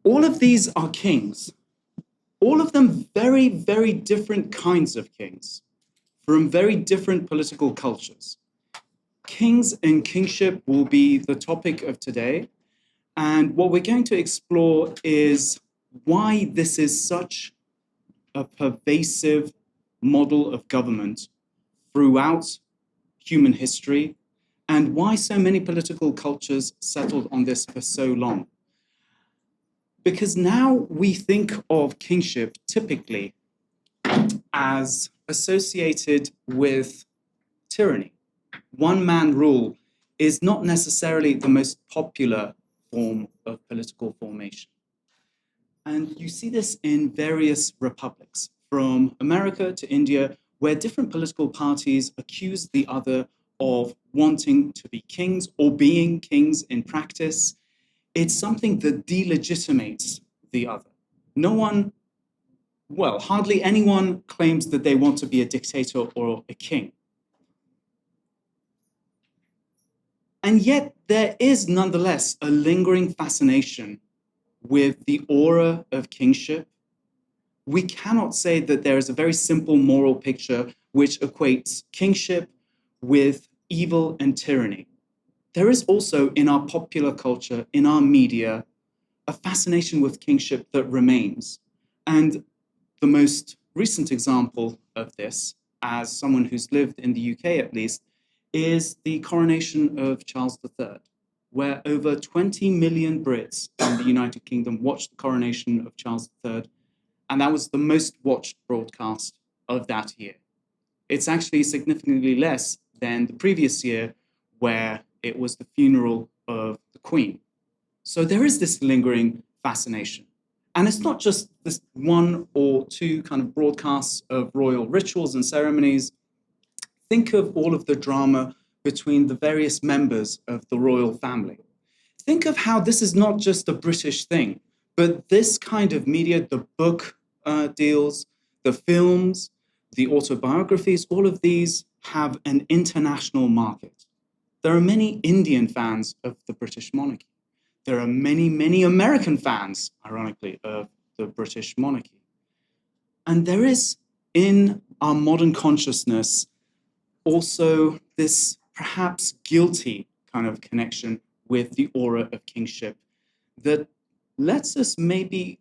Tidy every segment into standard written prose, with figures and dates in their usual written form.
All of these are kings, all of them very, very different kinds of kings from very different political cultures. Kings and kingship will be the topic of today. And what we're going to explore is why this is such a pervasive model of government throughout human history, and why so many political cultures settled on this for so long. Because now we think of kingship typically as associated with tyranny. One-man rule is not necessarily the most popular form of political formation. And you see this in various republics, from America to India, where different political parties accuse the other of wanting to be kings or being kings in practice. It's something that delegitimates the other. No one, well, hardly anyone claims that they want to be a dictator or a king. And yet there is nonetheless a lingering fascination with the aura of kingship. We cannot say that there is a very simple moral picture which equates kingship with evil and tyranny. There is also in our popular culture, in our media, a fascination with kingship that remains. And the most recent example of this, as someone who's lived in the UK at least, is the coronation of Charles III, where over 20 million Brits in the United Kingdom watched the coronation of Charles III, and that was the most watched broadcast of that year. It's actually significantly less than the previous year, where it was the funeral of the Queen. So there is this lingering fascination. And it's not just this one or two kind of broadcasts of royal rituals and ceremonies. Think of all of the drama between the various members of the royal family. Think of how this is not just a British thing, but this kind of media, the book deals, the films, the autobiographies, all of these have an international market. There are many Indian fans of the British monarchy. There are many, many American fans, ironically, of the British monarchy. And there is, in our modern consciousness, also this perhaps guilty kind of connection with the aura of kingship that lets us maybe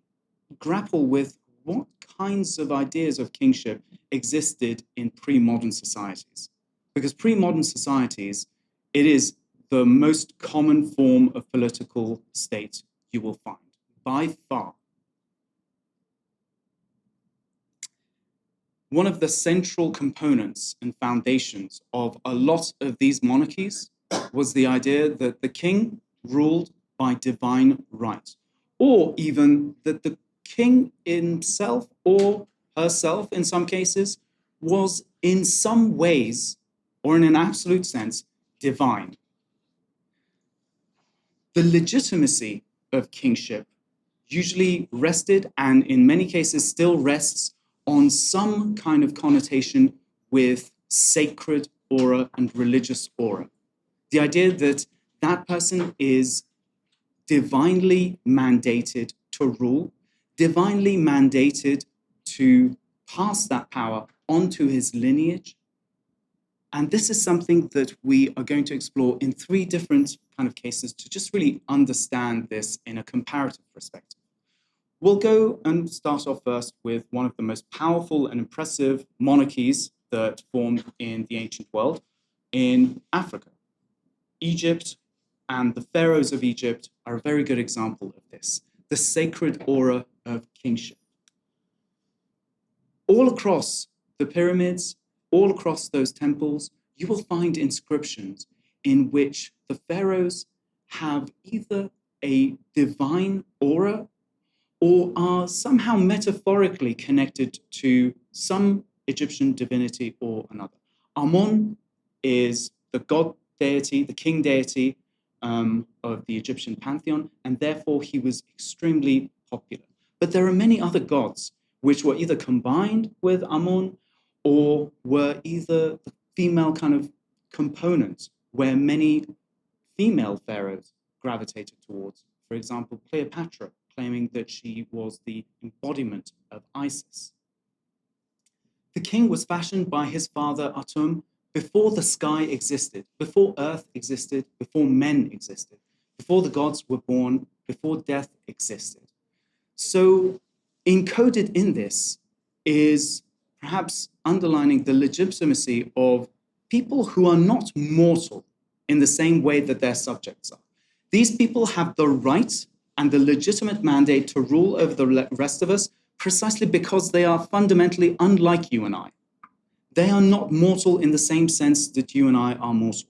grapple with what kinds of ideas of kingship existed in pre-modern societies. Because pre-modern societies, it is the most common form of political state you will find, by far. One of the central components and foundations of a lot of these monarchies was the idea that the king ruled by divine right, or even that the king himself or herself, in some cases, was in some ways, or in an absolute sense, divine. The legitimacy of kingship usually rested, and in many cases still rests, on some kind of connotation with sacred aura and religious aura. The idea that that person is divinely mandated to rule, divinely mandated to pass that power onto his lineage. And this is something that we are going to explore in three different kind of cases to just really understand this in a comparative perspective. We'll go and start off first with one of the most powerful and impressive monarchies that formed in the ancient world in Africa. Egypt and the pharaohs of Egypt are a very good example of this, the sacred aura of kingship. All across the pyramids, all across those temples, you will find inscriptions in which the pharaohs have either a divine aura or are somehow metaphorically connected to some Egyptian divinity or another. Amun is the god deity, the king deity of the Egyptian pantheon, and therefore he was extremely popular. But there are many other gods which were either combined with Amun or were either the female kind of component where many female pharaohs gravitated towards. For example, Cleopatra claiming that she was the embodiment of Isis. The king was fashioned by his father Atum before the sky existed, before earth existed, before men existed, before the gods were born, before death existed. So encoded in this is perhaps underlining the legitimacy of people who are not mortal in the same way that their subjects are. These people have the right and the legitimate mandate to rule over the rest of us precisely because they are fundamentally unlike you and I. They are not mortal in the same sense that you and I are mortal.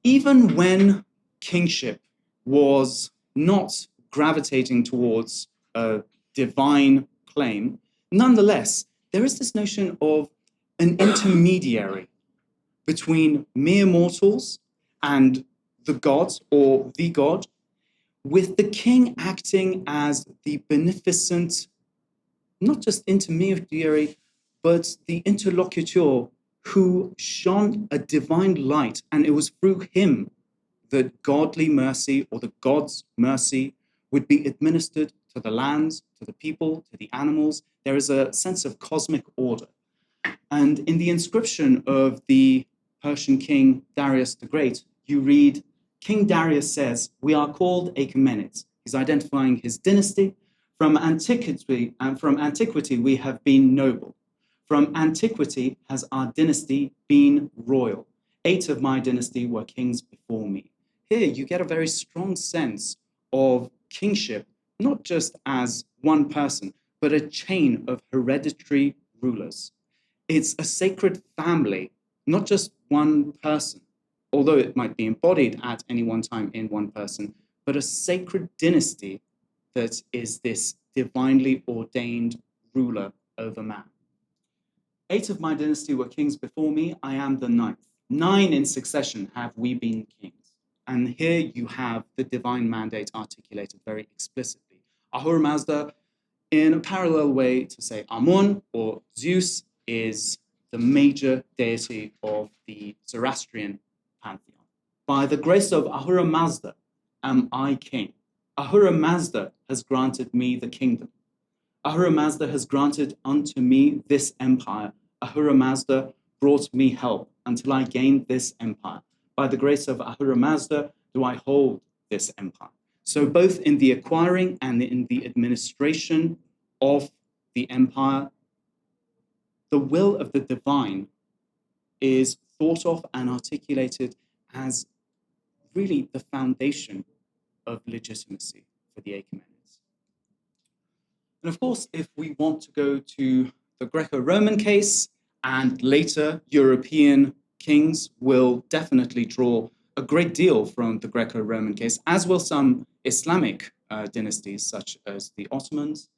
Even when kingship was not gravitating towards a divine claim, nonetheless, there is this notion of an intermediary between mere mortals and the gods or the god, with the king acting as the beneficent, not just intermediary, but the interlocutor who shone a divine light, and it was through him that godly mercy or the God's mercy would be administered to the lands, to the people, to the animals. There is a sense of cosmic order. And in the inscription of the Persian king Darius the Great, you read, King Darius says, "We are called Achaemenids." He's identifying his dynasty. From antiquity, we have been noble. From antiquity has our dynasty been royal. 8 of my dynasty were kings before me. Here you get a very strong sense of kingship, not just as one person, but a chain of hereditary rulers. It's a sacred family, not just one person, although it might be embodied at any one time in one person, but a sacred dynasty that is this divinely ordained ruler over man. 8 of my dynasty were kings before me, I am the 9th. 9 in succession have we been kings. And here you have the divine mandate articulated very explicitly. Ahura Mazda, in a parallel way to say Amun or Zeus, is the major deity of the Zoroastrian pantheon. By the grace of Ahura Mazda am I king. Ahura Mazda has granted me the kingdom. Ahura Mazda has granted unto me this empire. Ahura Mazda brought me help until I gained this empire. By the grace of Ahura Mazda do I hold this empire. So both in the acquiring and in the administration of the empire, the will of the divine is thought of and articulated as really the foundation of legitimacy for the Achaemenids. And of course, if we want to go to the Greco-Roman case, and later European kings will definitely draw a great deal from the Greco-Roman case, as will some Islamic dynasties such as the Ottomans,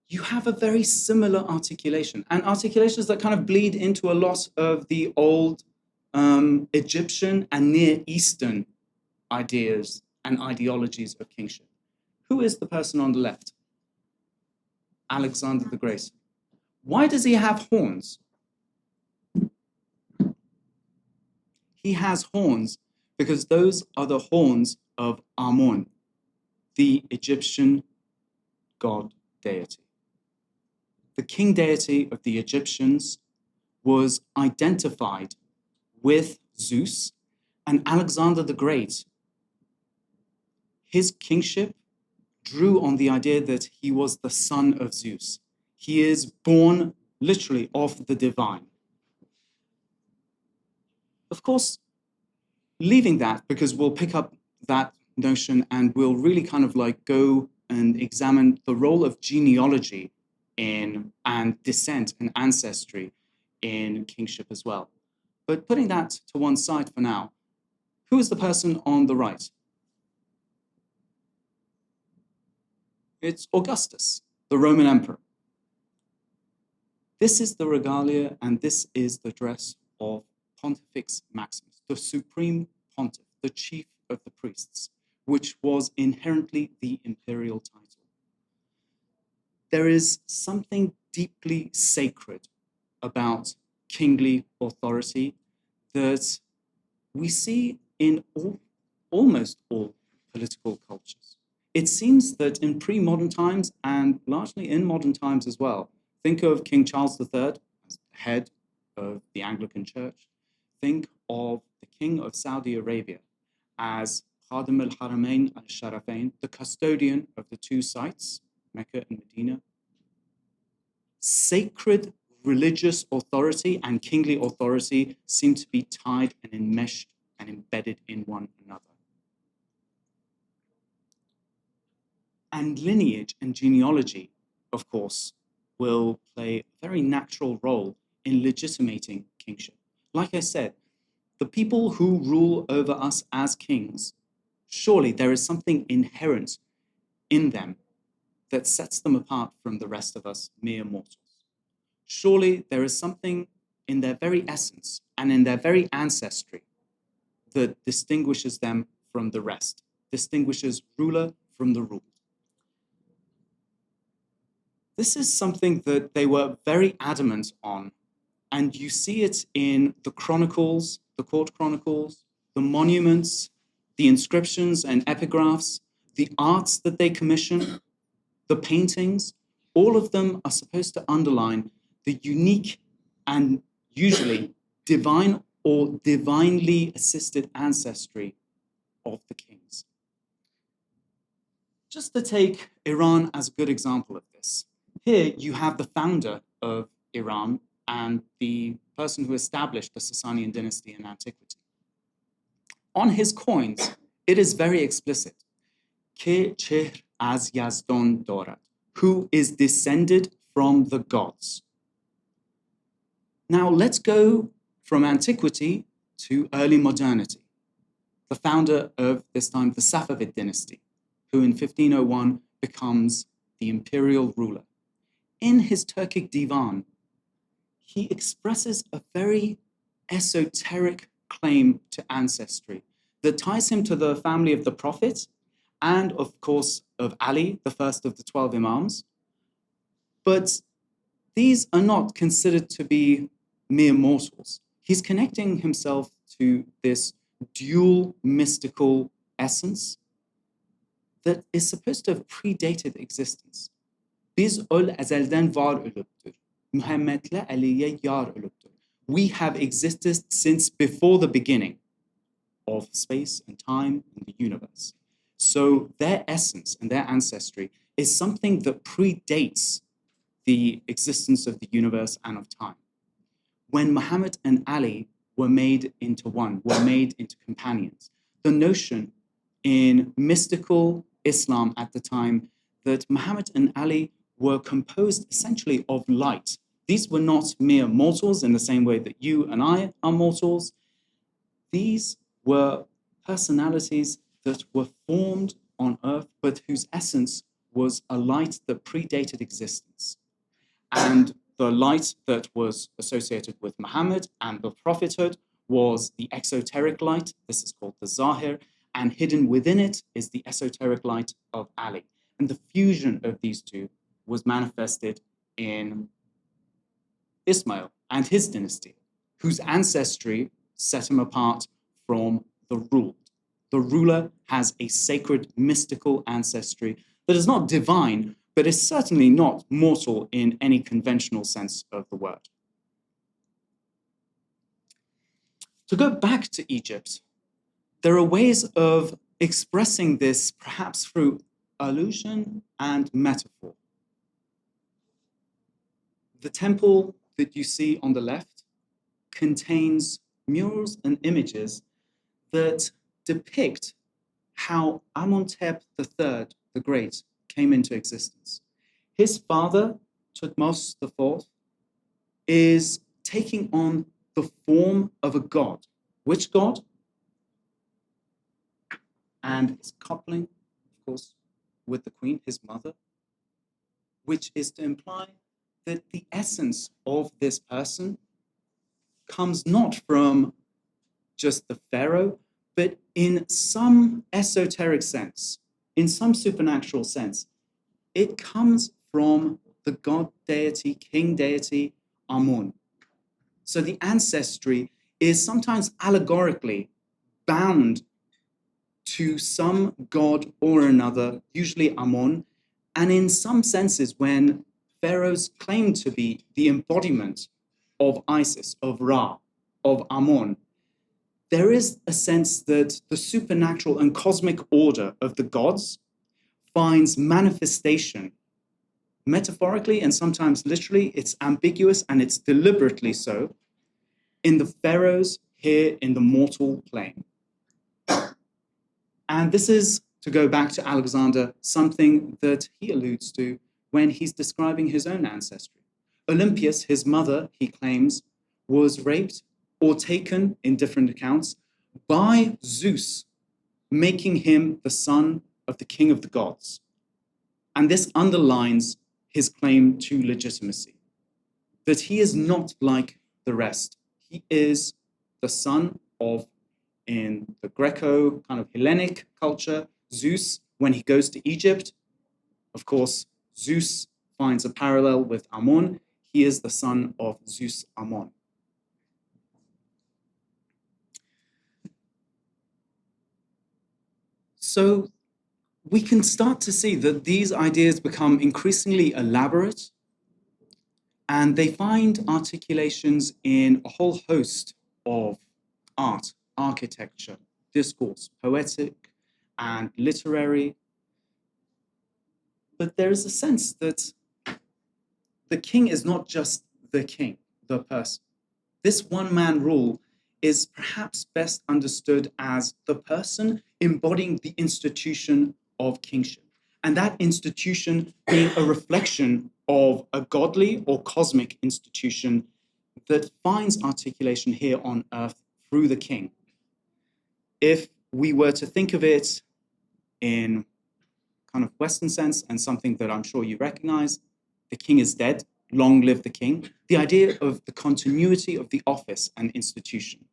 you have a very similar articulation, and articulations that kind of bleed into a lot of the old Egyptian and Near Eastern ideas and ideologies of kingship. Who is the person on the left? Alexander the Great. Why does he have horns? He has horns because those are the horns of Amun, the Egyptian god deity. The king deity of the Egyptians was identified with Zeus, and Alexander the Great, his kingship drew on the idea that he was the son of Zeus. He is born literally of the divine. Of course, leaving that, because we'll pick up that notion and we'll really kind of like go and examine the role of genealogy in and descent and ancestry in kingship as well. But putting that to one side for now, who is the person on the right? It's Augustus, the Roman emperor. This is the regalia and this is the dress of Pontifex Maximus, the supreme pontiff, the chief of the priests, which was inherently the imperial title. There is something deeply sacred about kingly authority that we see in almost all political cultures. It seems that in pre-modern times, and largely in modern times as well, think of King Charles III as head of the Anglican Church. Think of the King of Saudi Arabia as Khadim al-Haramain al-Sharafain, the custodian of the two sites, Mecca and Medina. Sacred religious authority and kingly authority seem to be tied and enmeshed and embedded in one another. And lineage and genealogy, of course, will play a very natural role in legitimating kingship. Like I said, the people who rule over us as kings, surely there is something inherent in them that sets them apart from the rest of us mere mortals. Surely there is something in their very essence and in their very ancestry that distinguishes them from the rest, distinguishes ruler from the ruled. This is something that they were very adamant on, and you see it in the chronicles, the court chronicles, the monuments, the inscriptions and epigraphs, the arts that they commission, the paintings. All of them are supposed to underline the unique and usually divine or divinely assisted ancestry of the kings. Just to take Iran as a good example of this, here you have the founder of Iran and the person who established the Sasanian dynasty in antiquity. On his coins, it is very explicit, Ke chehr az Yazdon dorad, who is descended from the gods. Now let's go from antiquity to early modernity. The founder of this time, the Safavid dynasty, who in 1501 becomes the imperial ruler. In his Turkic divan, he expresses a very esoteric claim to ancestry that ties him to the family of the Prophet and, of course, of Ali, the first of the 12 Imams. But these are not considered to be mere mortals. He's connecting himself to this dual mystical essence that is supposed to have predated existence. Biz ol ezelden var oluptur. Muhammed'le Ali'ye yar oluptur. We have existed since before the beginning of space and time and the universe. So their essence and their ancestry is something that predates the existence of the universe and of time. When Muhammad and Ali were made into one, were made into companions, the notion in mystical Islam at the time that Muhammad and Ali were composed essentially of light. These were not mere mortals in the same way that you and I are mortals. These were personalities that were formed on earth, but whose essence was a light that predated existence. And the light that was associated with Muhammad and the prophethood was the exoteric light. This is called the Zahir. And hidden within it is the esoteric light of Ali. And the fusion of these two was manifested in Ismail and his dynasty, whose ancestry set him apart from the ruled. The ruler has a sacred, mystical ancestry that is not divine, but is certainly not mortal in any conventional sense of the word. To go back to Egypt, there are ways of expressing this perhaps through allusion and metaphor. The temple that you see on the left contains murals and images that depict how Amenhotep III, the Great, came into existence. His father, Tutmos IV, is taking on the form of a god. Which god? And is coupling, of course, with the queen, his mother, which is to imply that the essence of this person comes not from just the pharaoh, but in some esoteric sense, in some supernatural sense, it comes from the god deity, king deity, Amun. So the ancestry is sometimes allegorically bound to some god or another, usually Ammon, and in some senses, when pharaohs claim to be the embodiment of Isis, of Ra, of Ammon, there is a sense that the supernatural and cosmic order of the gods finds manifestation metaphorically and sometimes literally. It's ambiguous and it's deliberately so in the pharaohs here in the mortal plane. And this is, to go back to Alexander, something that he alludes to when he's describing his own ancestry. Olympias, his mother, he claims, was raped or taken, in different accounts, by Zeus, making him the son of the king of the gods. And this underlines his claim to legitimacy, that he is not like the rest. He is the son of, in the Greco kind of Hellenic culture, Zeus, when he goes to Egypt. Of course, Zeus finds a parallel with Ammon. He is the son of Zeus Ammon. So we can start to see that these ideas become increasingly elaborate, and they find articulations in a whole host of art, architecture, discourse, poetic and literary. But there is a sense that the king is not just the king, the person. This one-man rule is perhaps best understood as the person embodying the institution of kingship, and that institution being a reflection of a godly or cosmic institution that finds articulation here on earth through the king. If we were to think of it in kind of Western sense, and something that I'm sure you recognize, the king is dead, long live the king, the idea of the continuity of the office and institution.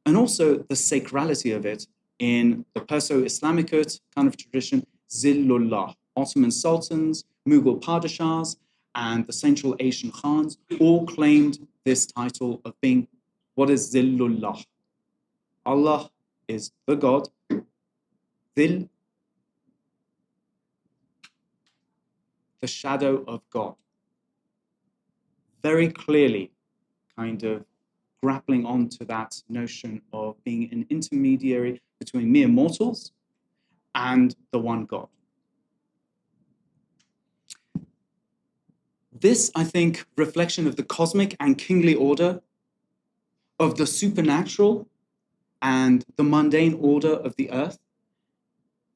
And also the sacrality of it in the Perso-Islamicate kind of tradition, Zillullah, Ottoman sultans, Mughal padishahs, and the Central Asian Khans all claimed this title of being, what is Zillullah? Allah is the God, Zil, the shadow of God. Very clearly kind of grappling onto that notion of being an intermediary between mere mortals and the one God. This, I think, reflection of the cosmic and kingly order, of the supernatural and the mundane order of the earth,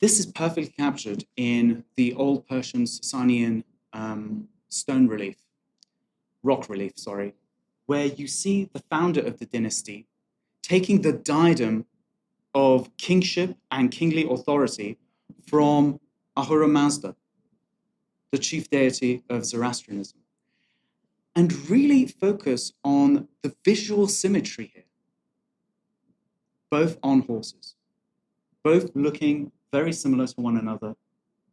this is perfectly captured in the old Persian Sasanian rock relief, where you see the founder of the dynasty taking the diadem of kingship and kingly authority from Ahura Mazda, the chief deity of Zoroastrianism, and really focus on the visual symmetry here, both on horses, both looking very similar to one another,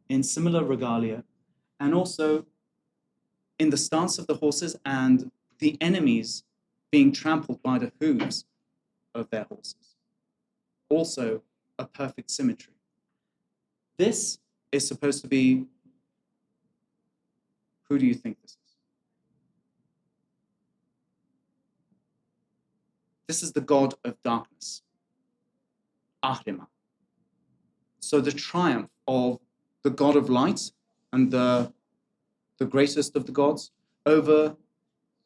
in similar regalia, and also in the stance of the horses and the enemies being trampled by the hooves of their horses. Also a perfect symmetry. This is supposed to be, who do you think this is? This is the god of darkness, Ahriman. So the triumph of the god of light and the greatest of the gods over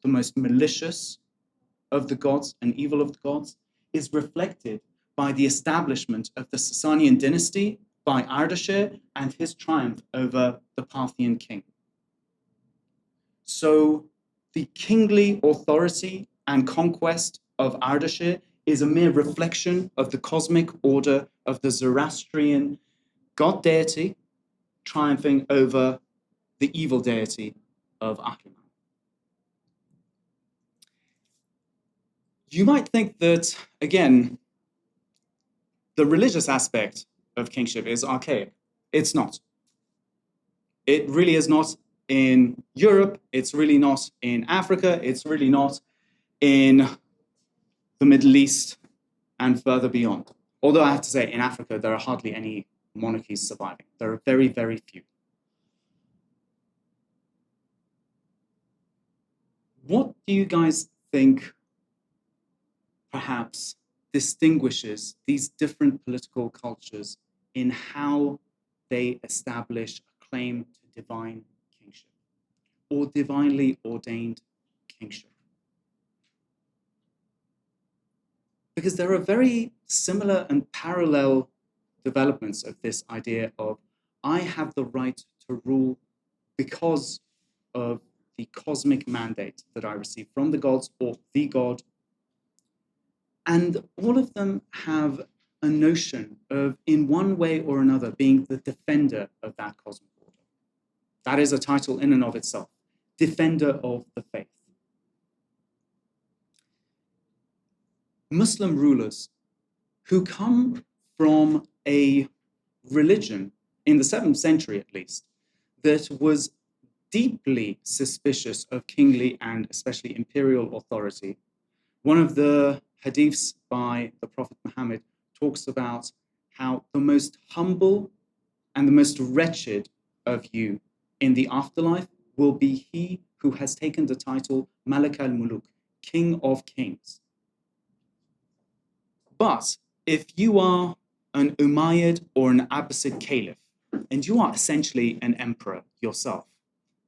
the most malicious of the gods and evil of the gods is reflected by the establishment of the Sasanian dynasty by Ardashir and his triumph over the Parthian king. So the kingly authority and conquest of Ardashir is a mere reflection of the cosmic order of the Zoroastrian god deity triumphing over the evil deity of Ahriman. You might think that, again, the religious aspect of kingship is archaic. It's not. It really is not in Europe. It's really not in Africa. It's really not in the Middle East and further beyond. Although I have to say, in Africa, there are hardly any monarchies surviving. There are very, very few. What do you guys think perhaps distinguishes these different political cultures in how they establish a claim to divine kingship or divinely ordained kingship? Because there are very similar and parallel developments of this idea of I have the right to rule because of the cosmic mandate that I receive from the gods or the god. And all of them have a notion of, in one way or another, being the defender of that cosmic order. That is a title in and of itself, defender of the faith. Muslim rulers who come from a religion, in the 7th century at least, that was deeply suspicious of kingly and especially imperial authority. One of the hadiths by the Prophet Muhammad talks about how the most humble and the most wretched of you in the afterlife will be he who has taken the title Malik al-Muluk, King of Kings. But if you are an Umayyad or an Abbasid caliph, and you are essentially an emperor yourself,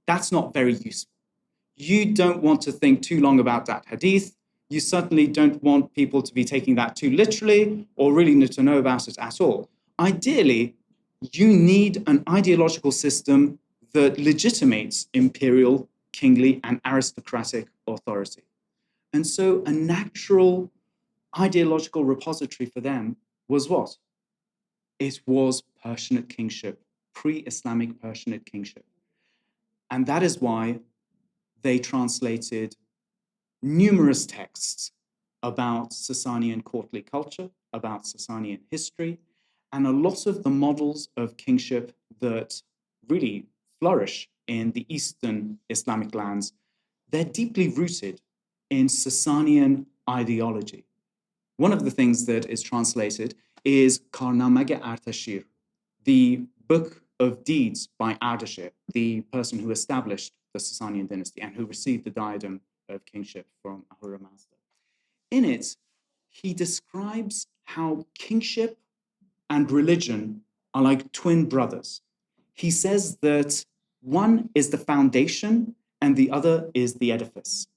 that's not very useful. You don't want to think too long about that hadith. You certainly don't want people to be taking that too literally or really to know about it at all. Ideally, you need an ideological system that legitimates imperial, kingly, and aristocratic authority. And so a natural ideological repository for them was what? It was Persianate kingship, pre-Islamic Persianate kingship. And that is why they translated numerous texts about Sasanian courtly culture, about Sasanian history, and a lot of the models of kingship that really flourish in the Eastern Islamic lands, they're deeply rooted in Sasanian ideology. One of the things that is translated is Karnamage Artashir, the book of deeds by Ardashir, the person who established the Sasanian dynasty and who received the diadem of kingship from Ahura Mazda. In it, he describes how kingship and religion are like twin brothers. He says that one is the foundation and the other is the edifice.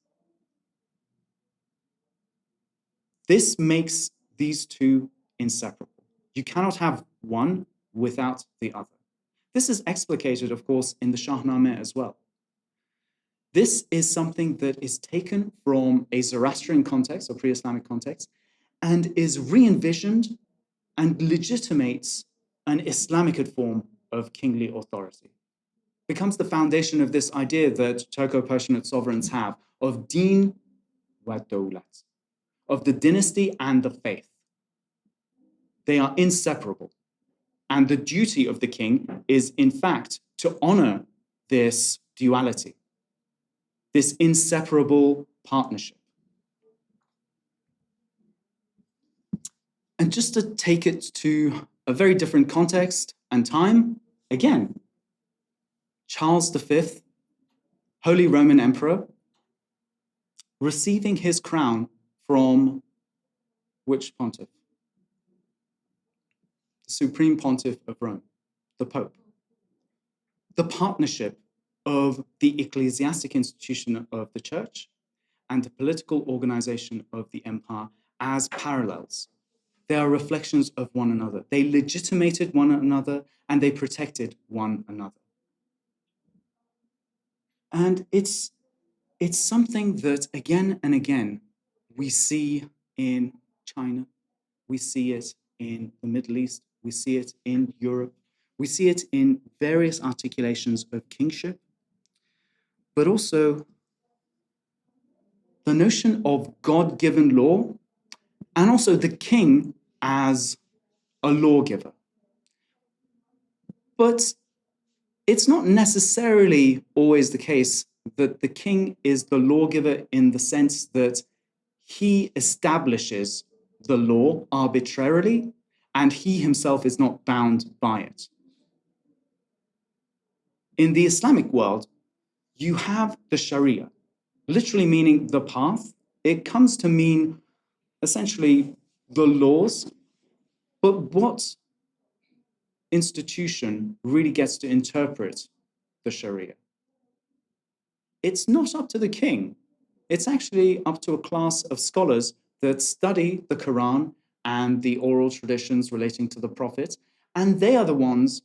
This makes these two inseparable. You cannot have one without the other. This is explicated, of course, in the Shahnameh as well. This is something that is taken from a Zoroastrian context, or pre-Islamic context, and is re-envisioned and legitimates an Islamic form of kingly authority. It becomes the foundation of this idea that Turco-Persianate sovereigns have of deen wa dawlat, of the dynasty and the faith. They are inseparable. And the duty of the king is, in fact, to honor this duality, this inseparable partnership. And just to take it to a very different context and time, again, Charles V, Holy Roman Emperor, receiving his crown from which pontiff? The Supreme Pontiff of Rome, the Pope. The partnership of the ecclesiastic institution of the church and the political organization of the empire as parallels. They are reflections of one another. They legitimated one another and they protected one another. And it's something that again and again we see in China, we see it in the Middle East, we see it in Europe, we see it in various articulations of kingship, but also the notion of God-given law and also the king as a lawgiver. But it's not necessarily always the case that the king is the lawgiver in the sense that he establishes the law arbitrarily and he himself is not bound by it. In the Islamic world, you have the Sharia, literally meaning the path. It comes to mean essentially the laws, but what institution really gets to interpret the Sharia? It's not up to the king. It's actually up to a class of scholars that study the Quran and the oral traditions relating to the Prophet. And they are the ones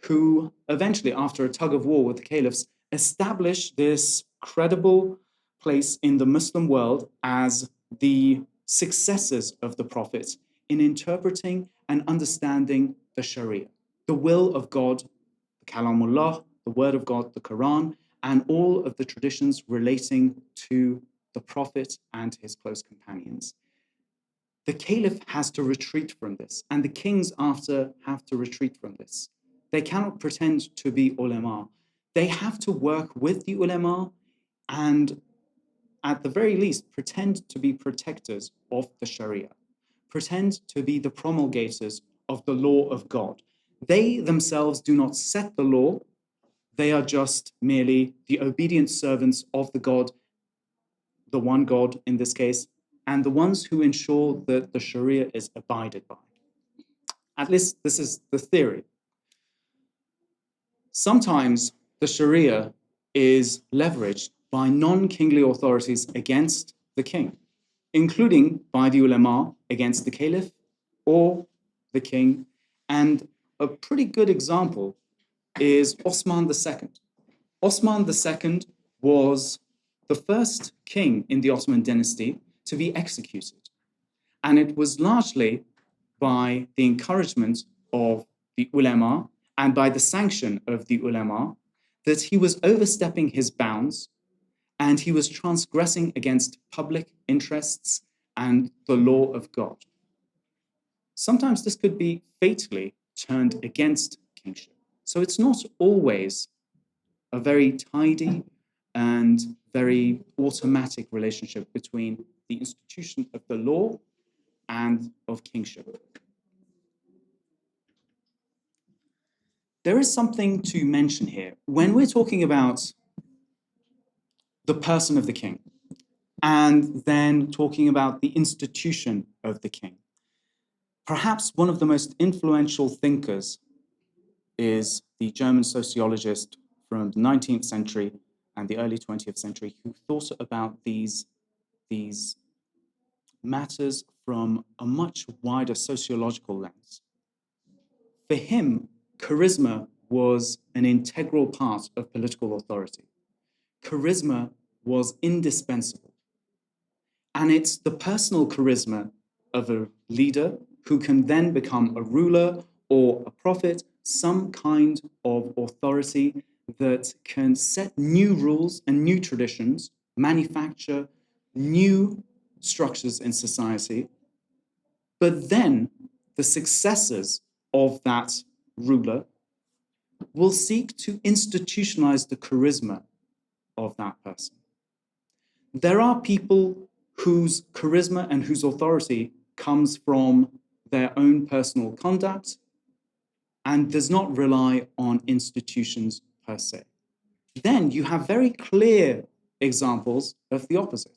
who eventually, after a tug of war with the caliphs, establish this credible place in the Muslim world as the successors of the Prophet in interpreting and understanding the Sharia, the will of God, the Kalamullah, the word of God, the Quran, and all of the traditions relating to the Prophet and his close companions. The caliph has to retreat from this, and the kings after have to retreat from this. They cannot pretend to be ulama. They have to work with the ulama and, at the very least, pretend to be protectors of the Sharia, pretend to be the promulgators of the law of God. They themselves do not set the law. They are just merely the obedient servants of the God, the one God in this case, and the ones who ensure that the Sharia is abided by. At least this is the theory. Sometimes the Sharia is leveraged by non-kingly authorities against the king, including by the ulama against the caliph or the king. And a pretty good example is Osman II. Osman II was the first king in the Ottoman dynasty to be executed. And it was largely by the encouragement of the ulama and by the sanction of the ulama that he was overstepping his bounds and he was transgressing against public interests and the law of God. Sometimes this could be fatally turned against kingship. So it's not always a very tidy and very automatic relationship between the institution of the law and of kingship. There is something to mention here. When we're talking about the person of the king and then talking about the institution of the king, perhaps one of the most influential thinkers is the German sociologist from the 19th century and the early 20th century who thought about these matters from a much wider sociological lens. For him, charisma was an integral part of political authority. Charisma was indispensable. And it's the personal charisma of a leader who can then become a ruler or a prophet, some kind of authority that can set new rules and new traditions, manufacture new structures in society. But then the successors of that ruler will seek to institutionalize the charisma of that person. There are people whose charisma and whose authority comes from their own personal conduct and does not rely on institutions per se. Then you have very clear examples of the opposite.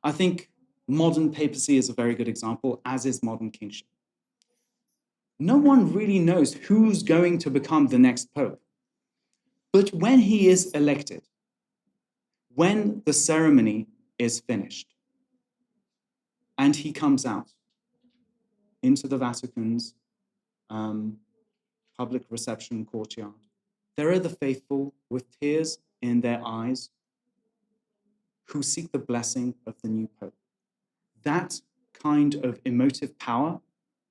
I think modern papacy is a very good example, as is modern kingship. No one really knows who's going to become the next pope. But when he is elected, when the ceremony is finished, and he comes out into the Vatican's public reception courtyard, there are the faithful with tears in their eyes who seek the blessing of the new pope. That kind of emotive power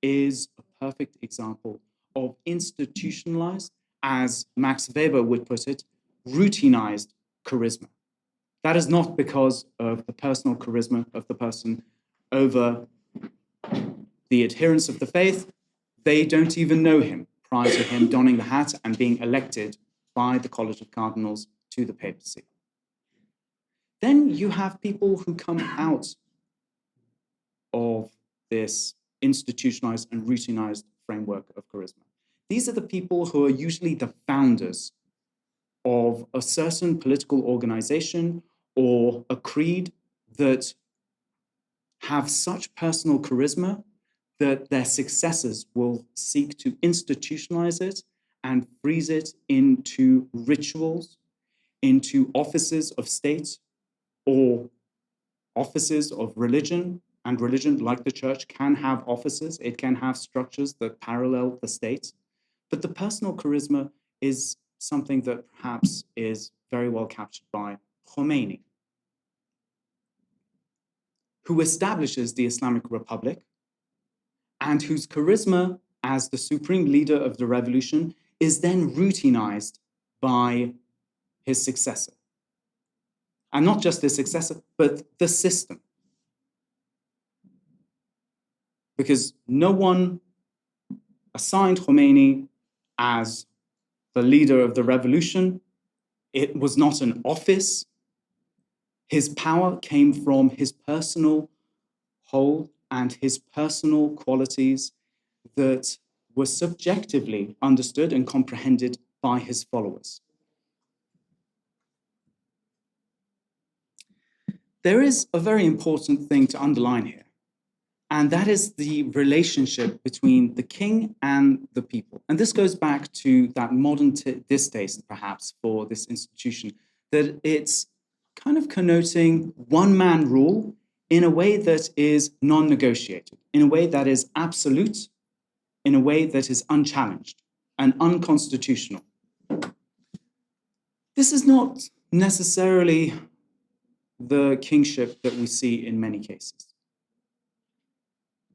is a perfect example of institutionalized, as Max Weber would put it, routinized charisma. That is not because of the personal charisma of the person over the adherents of the faith. They don't even know him prior to him donning the hat and being elected by the College of Cardinals to the papacy. Then you have people who come out of this institutionalized and routinized framework of charisma. These are the people who are usually the founders of a certain political organization or a creed that have such personal charisma that their successors will seek to institutionalize it and freeze it into rituals, into offices of state or offices of religion. And religion, like the church, can have offices. It can have structures that parallel the state. But the personal charisma is something that perhaps is very well captured by Khomeini, who establishes the Islamic Republic and whose charisma as the supreme leader of the revolution is then routinized by his successor. And not just his successor, but the system. Because no one assigned Khomeini as the leader of the revolution. It was not an office. His power came from his personal hold and his personal qualities that were subjectively understood and comprehended by his followers. There is a very important thing to underline here, and that is the relationship between the king and the people. And this goes back to that modern distaste, perhaps, for this institution, that it's kind of connoting one-man rule in a way that is non-negotiated, in a way that is absolute, in a way that is unchallenged and unconstitutional. This is not necessarily the kingship that we see in many cases.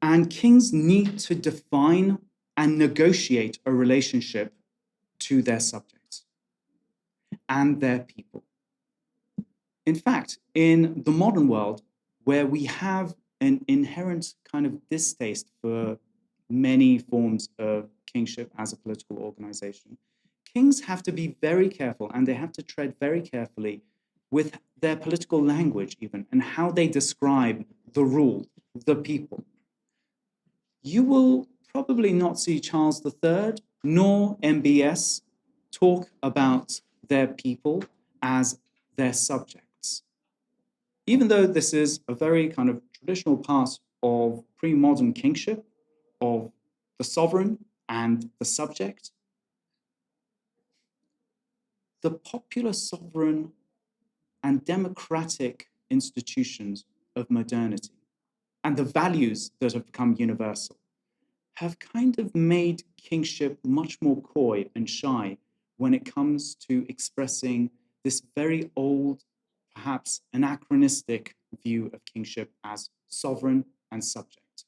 And kings need to define and negotiate a relationship to their subjects and their people. In fact, in the modern world, where we have an inherent kind of distaste for many forms of kingship as a political organization, kings have to be very careful, and they have to tread very carefully with their political language even, and how they describe the rule, the people. You will probably not see Charles III nor MBS talk about their people as their subjects. Even though this is a very kind of traditional part of pre-modern kingship, of the sovereign and the subject, the popular sovereign and democratic institutions of modernity and the values that have become universal have kind of made kingship much more coy and shy when it comes to expressing this very old, perhaps anachronistic view of kingship as sovereign and subject.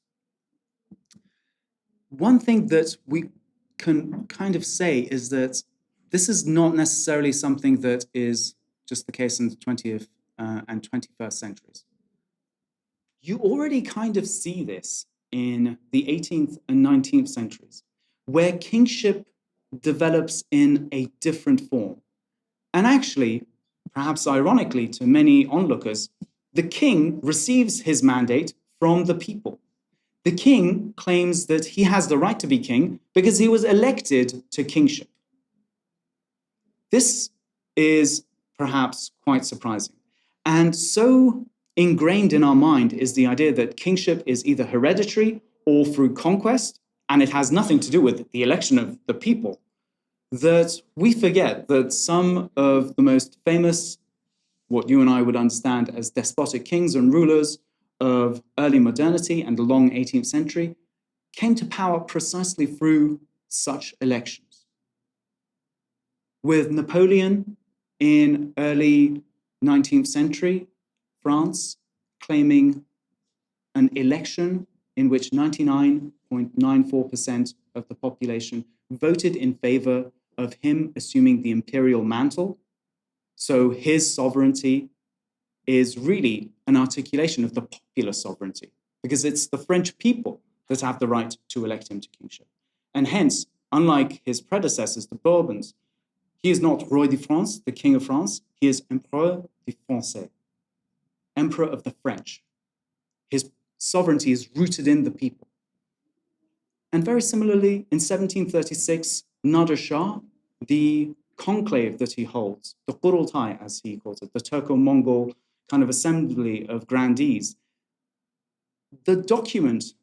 One thing that we can kind of say is that this is not necessarily something that is just the case in the 20th and 21st centuries. You already kind of see this in the 18th and 19th centuries, where kingship develops in a different form. And actually, perhaps ironically to many onlookers, the king receives his mandate from the people. The king claims that he has the right to be king because he was elected to kingship. This is perhaps quite surprising. And so ingrained in our mind is the idea that kingship is either hereditary or through conquest, and it has nothing to do with the election of the people, that we forget that some of the most famous, what you and I would understand as despotic kings and rulers of early modernity and the long 18th century came to power precisely through such elections. With Napoleon in early 19th century France claiming an election in which 99.94% of the population voted in favor of him assuming the imperial mantle. So his sovereignty is really an articulation of the popular sovereignty, because it's the French people that have the right to elect him to kingship. And hence, unlike his predecessors, the Bourbons, he is not Roi de France, the King of France. He is Empereur des Français, Emperor of the French. His sovereignty is rooted in the people. And very similarly, in 1736, Nader Shah, the conclave that he holds, the Qurultai, as he calls it, the Turco-Mongol kind of assembly of grandees, the document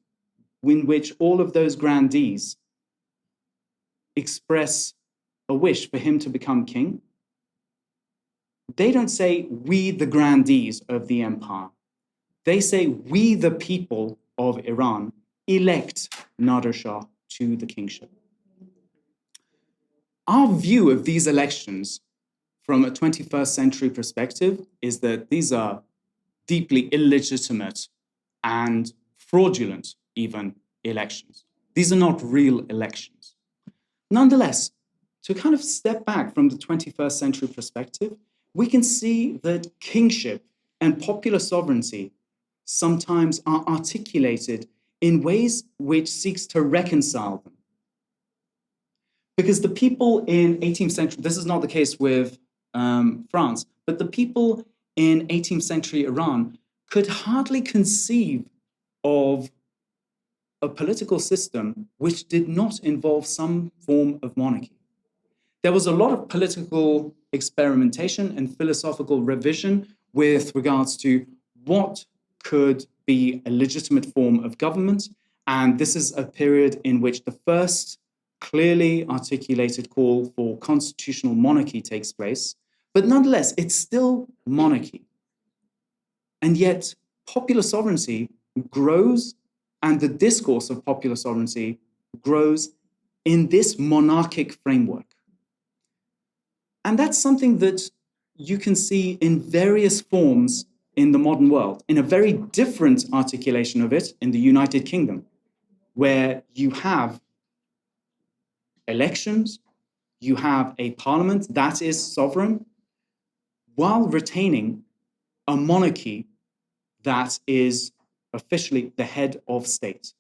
in which all of those grandees express a wish for him to become king, they don't say, we the grandees of the empire. They say, we the people of Iran elect Nader Shah to the kingship. Our view of these elections from a 21st century perspective is that these are deeply illegitimate and fraudulent, even, elections. These are not real elections. Nonetheless, to kind of step back from the 21st century perspective, we can see that kingship and popular sovereignty sometimes are articulated in ways which seeks to reconcile them. Because the people in 18th century, this is not the case with France, but the people in 18th century Iran could hardly conceive of a political system which did not involve some form of monarchy. There was a lot of political experimentation and philosophical revision with regards to what could be a legitimate form of government. And this is a period in which the first clearly articulated call for constitutional monarchy takes place. But nonetheless, it's still monarchy. And yet, popular sovereignty grows, and the discourse of popular sovereignty grows in this monarchic framework. And that's something that you can see in various forms in the modern world, in a very different articulation of it in the United Kingdom, where you have elections, you have a parliament that is sovereign, while retaining a monarchy that is officially the head of state.